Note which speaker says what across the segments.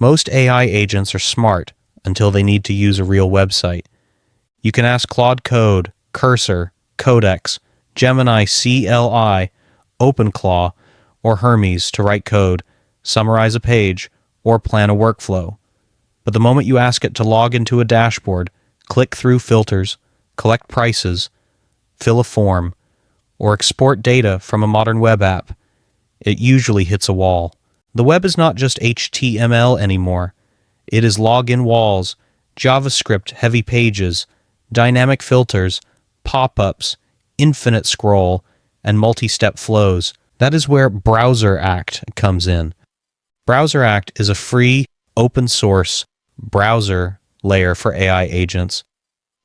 Speaker 1: Most AI agents are smart until they need to use a real website. You can ask Claude Code, Cursor, Codex, Gemini CLI, openclaw, or Hermes to write code, summarize a page, or plan a workflow. But the moment you ask it to log into a dashboard, click through filters, collect prices, fill a form, or export data from a modern web app, it usually hits a wall. The web is not just HTML anymore. It is login walls, JavaScript-heavy pages, dynamic filters, pop-ups, infinite scroll, and multi-step flows. That is where BrowserAct comes in. BrowserAct is a free, open-source browser layer for AI agents.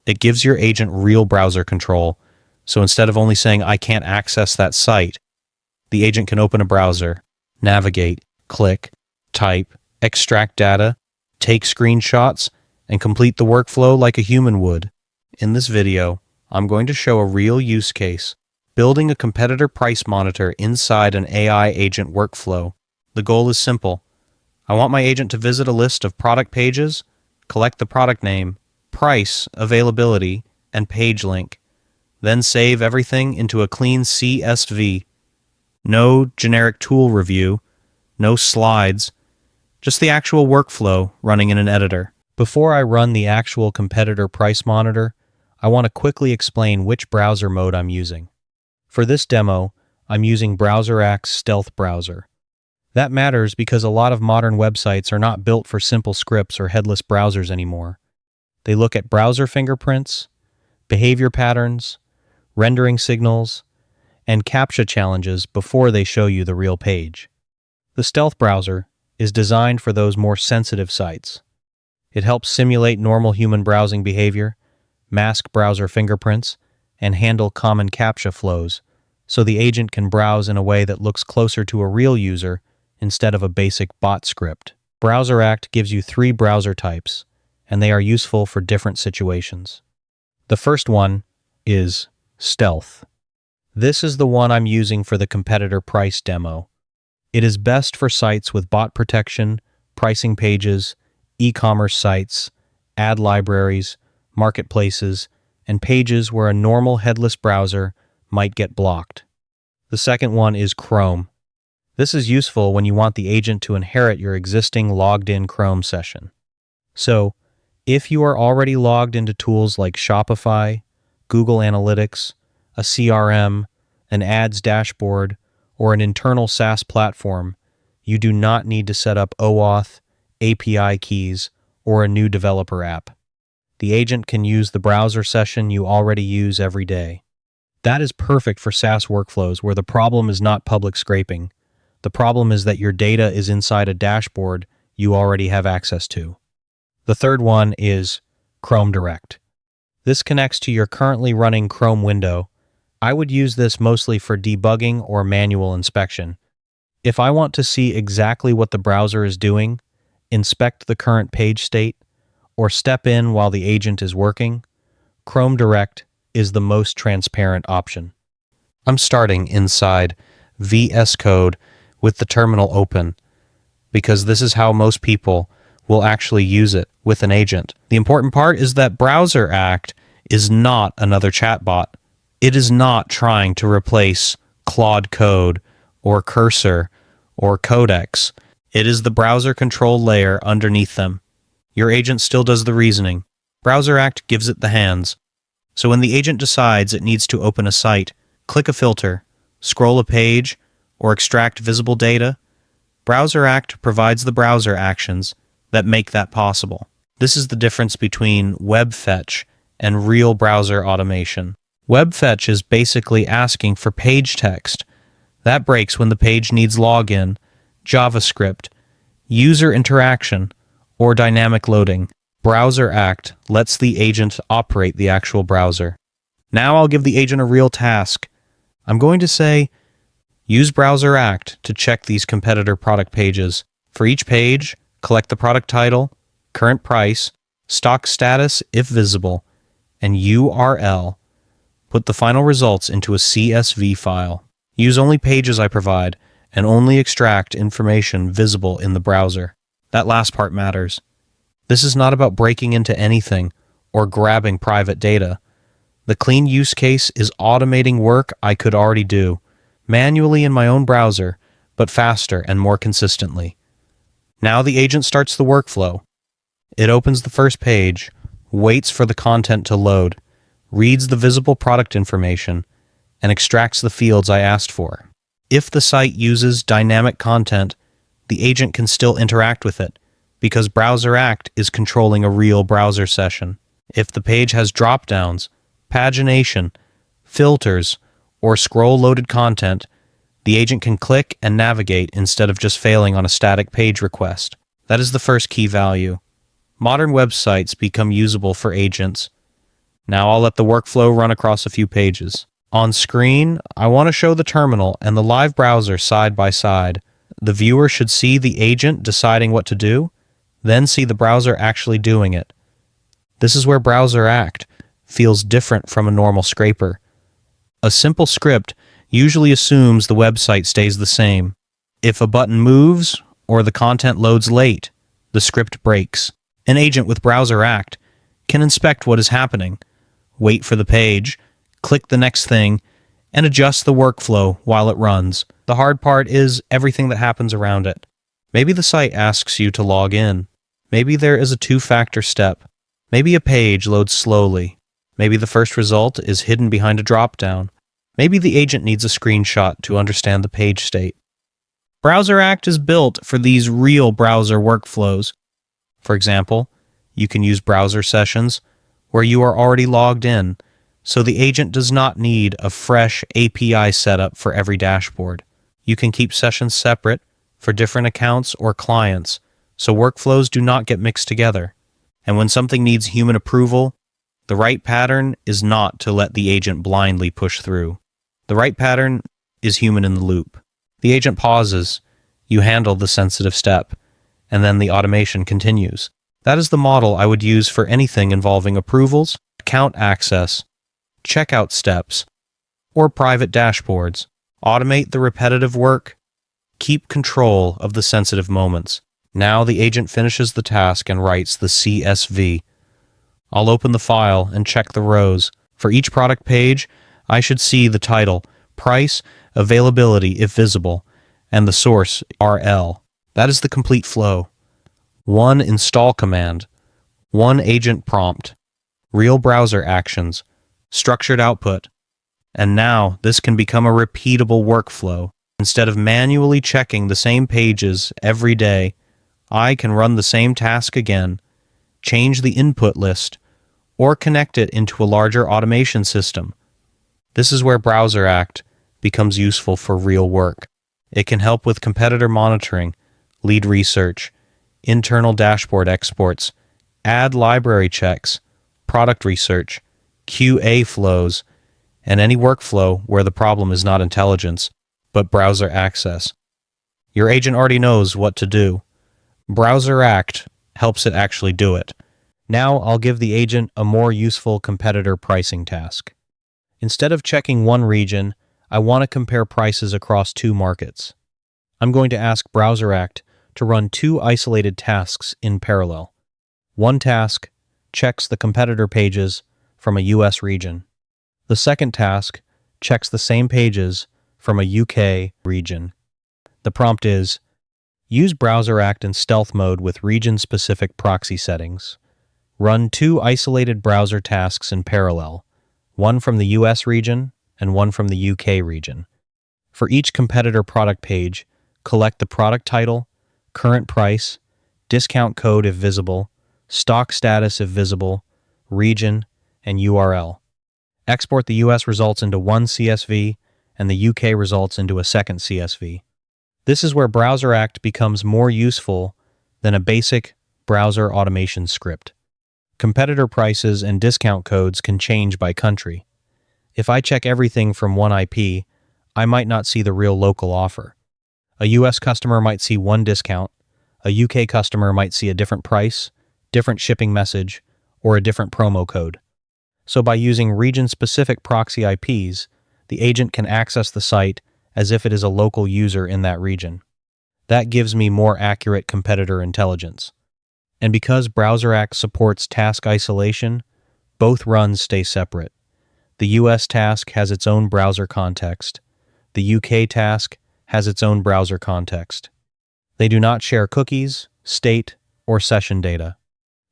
Speaker 1: It gives your agent real browser control. So instead of only saying, I can't access that site, the agent can open a browser, navigate, click, type, extract data, take screenshots, and complete the workflow like a human would. In this video, I'm going to show a real use case, building a competitor price monitor inside an AI agent workflow. The goal is simple. I want my agent to visit a list of product pages, collect the product name, price, availability, and page link, then save everything into a clean CSV. No generic tool review, no slides, just the actual workflow running in an editor. Before I run the actual competitor price monitor, I want to quickly explain which browser mode I'm using. For this demo, I'm using BrowserAct's Stealth browser. That matters because a lot of modern websites are not built for simple scripts or headless browsers anymore. They look at browser fingerprints, behavior patterns, rendering signals, and CAPTCHA challenges before they show you the real page. The Stealth browser is designed for those more sensitive sites. It helps simulate normal human browsing behavior, mask browser fingerprints, and handle common CAPTCHA flows, so the agent can browse in a way that looks closer to a real user instead of a basic bot script. BrowserAct gives you 3 browser types, and they are useful for different situations. The first one is Stealth. This is the one I'm using for the competitor price demo. It is best for sites with bot protection, pricing pages, e-commerce sites, ad libraries, marketplaces, and pages where a normal headless browser might get blocked. The second one is Chrome. This is useful when you want the agent to inherit your existing logged-in Chrome session. So, if you are already logged into tools like Shopify, Google Analytics, a CRM, an ads dashboard, or an internal SaaS platform, you do not need to set up OAuth, API keys, or a new developer app. The agent can use the browser session you already use every day. That is perfect for SaaS workflows where the problem is not public scraping. The problem is that your data is inside a dashboard you already have access to. The third one is Chrome Direct. This connects to your currently running Chrome window. I would use this mostly for debugging or manual inspection. If I want to see exactly what the browser is doing, inspect the current page state, or step in while the agent is working, Chrome Direct is the most transparent option. I'm starting inside VS Code with the terminal open, because this is how most people will actually use it with an agent. The important part is that BrowserAct is not another chatbot. It is not trying to replace Claude Code or Cursor or Codex. It is the browser control layer underneath them. Your agent still does the reasoning. BrowserAct gives it the hands. So when the agent decides it needs to open a site, click a filter, scroll a page, or extract visible data, BrowserAct provides the browser actions that make that possible. This is the difference between web fetch and real browser automation. Web fetch is basically asking for page text. That breaks when the page needs login, JavaScript, user interaction, or dynamic loading. BrowserAct lets the agent operate the actual browser. Now I'll give the agent a real task. I'm going to say, use BrowserAct to check these competitor product pages. For each page, collect the product title, current price, stock status if visible, and URL. Put the final results into a CSV file. Use only pages I provide, and only extract information visible in the browser. That last part matters. This is not about breaking into anything or grabbing private data. The clean use case is automating work I could already do, manually in my own browser, but faster and more consistently. Now the agent starts the workflow. It opens the first page, waits for the content to load, reads the visible product information, and extracts the fields I asked for. If the site uses dynamic content, the agent can still interact with it, because BrowserAct is controlling a real browser session. If the page has drop-downs, pagination, filters, or scroll-loaded content, the agent can click and navigate instead of just failing on a static page request. That is the first key value. Modern websites become usable for agents. Now I'll let the workflow run across a few pages. On screen, I want to show the terminal and the live browser side by side. The viewer should see the agent deciding what to do, then see the browser actually doing it. This is where BrowserAct feels different from a normal scraper. A simple script usually assumes the website stays the same. If a button moves or the content loads late, the script breaks. An agent with BrowserAct can inspect what is happening, wait for the page, click the next thing, and adjust the workflow while it runs. The hard part is everything that happens around it. Maybe the site asks you to log in. Maybe there is a two-factor step. Maybe a page loads slowly. Maybe the first result is hidden behind a drop-down. Maybe the agent needs a screenshot to understand the page state. BrowserAct is built for these real browser workflows. For example, you can use browser sessions where you are already logged in, so the agent does not need a fresh API setup for every dashboard. You can keep sessions separate for different accounts or clients, so workflows do not get mixed together. And when something needs human approval, the right pattern is not to let the agent blindly push through. The right pattern is human in the loop. The agent pauses, you handle the sensitive step, and then the automation continues. That is the model I would use for anything involving approvals, account access, checkout steps, or private dashboards. Automate the repetitive work. Keep control of the sensitive moments. Now the agent finishes the task and writes the CSV. I'll open the file and check the rows. For each product page, I should see the title, price, availability if visible, and the source URL. That is the complete flow. One install command, one agent prompt, real browser actions, structured output. And now this can become a repeatable workflow. Instead of manually checking the same pages every day, I can run the same task again, change the input list, or connect it into a larger automation system. This is where BrowserAct becomes useful for real work. It can help with competitor monitoring, lead research, internal dashboard exports, ad library checks, product research, QA flows, and any workflow where the problem is not intelligence, but browser access. Your agent already knows what to do. BrowserAct helps it actually do it. Now I'll give the agent a more useful competitor pricing task. Instead of checking one region, I want to compare prices across two markets. I'm going to ask BrowserAct to run two isolated tasks in parallel. One task checks the competitor pages from a US region. The second task checks the same pages from a UK region. The prompt is, use BrowserAct in stealth mode with region-specific proxy settings. Run two isolated browser tasks in parallel, one from the US region and one from the UK region. For each competitor product page, collect the product title, current price, discount code if visible, stock status if visible, region, and URL. Export the US results into one CSV and the UK results into a second CSV. This is where BrowserAct becomes more useful than a basic browser automation script. Competitor prices and discount codes can change by country. If I check everything from one IP, I might not see the real local offer. A US customer might see one discount, a UK customer might see a different price, different shipping message, or a different promo code. So by using region-specific proxy IPs, the agent can access the site as if it is a local user in that region. That gives me more accurate competitor intelligence. And because BrowserAct supports task isolation, both runs stay separate. The US task has its own browser context. The UK task has its own browser context. They do not share cookies, state, or session data.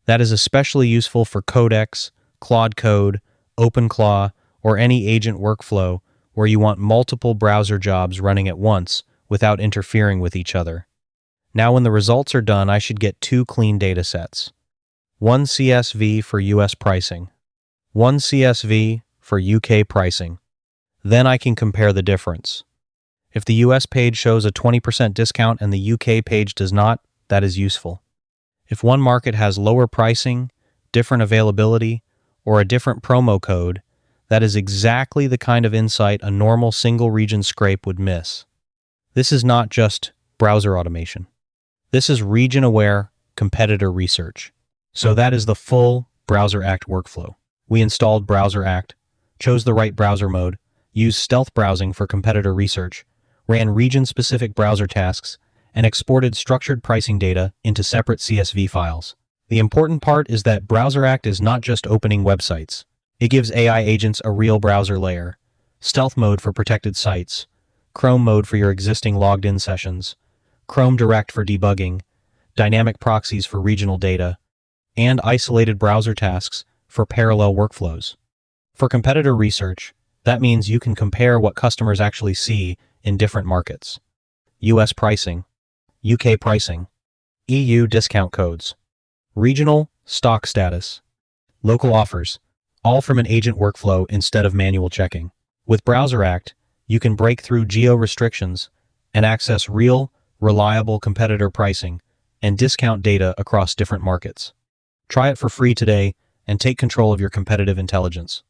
Speaker 1: That is especially useful for Codex, Claude Code, openclaw, or any agent workflow where you want multiple browser jobs running at once without interfering with each other. Now when the results are done, I should get two clean datasets. One CSV for US pricing. One CSV for UK pricing. Then I can compare the difference. If the US page shows a 20% discount and the UK page does not, that is useful. If one market has lower pricing, different availability, or a different promo code, that is exactly the kind of insight a normal single region scrape would miss. This is not just browser automation. This is region-aware competitor research. So that is the full BrowserAct workflow. We installed BrowserAct, chose the right browser mode, used stealth browsing for competitor research, ran region-specific browser tasks, and exported structured pricing data into separate CSV files. The important part is that BrowserAct is not just opening websites. It gives AI agents a real browser layer, stealth mode for protected sites, Chrome mode for your existing logged-in sessions, Chrome Direct for debugging, dynamic proxies for regional data, and isolated browser tasks for parallel workflows. For competitor research, that means you can compare what customers actually see in different markets. US pricing, UK pricing, EU discount codes, regional stock status, local offers, all from an agent workflow instead of manual checking. With BrowserAct, you can break through geo-restrictions and access real, reliable competitor pricing and discount data across different markets. Try it for free today and take control of your competitive intelligence.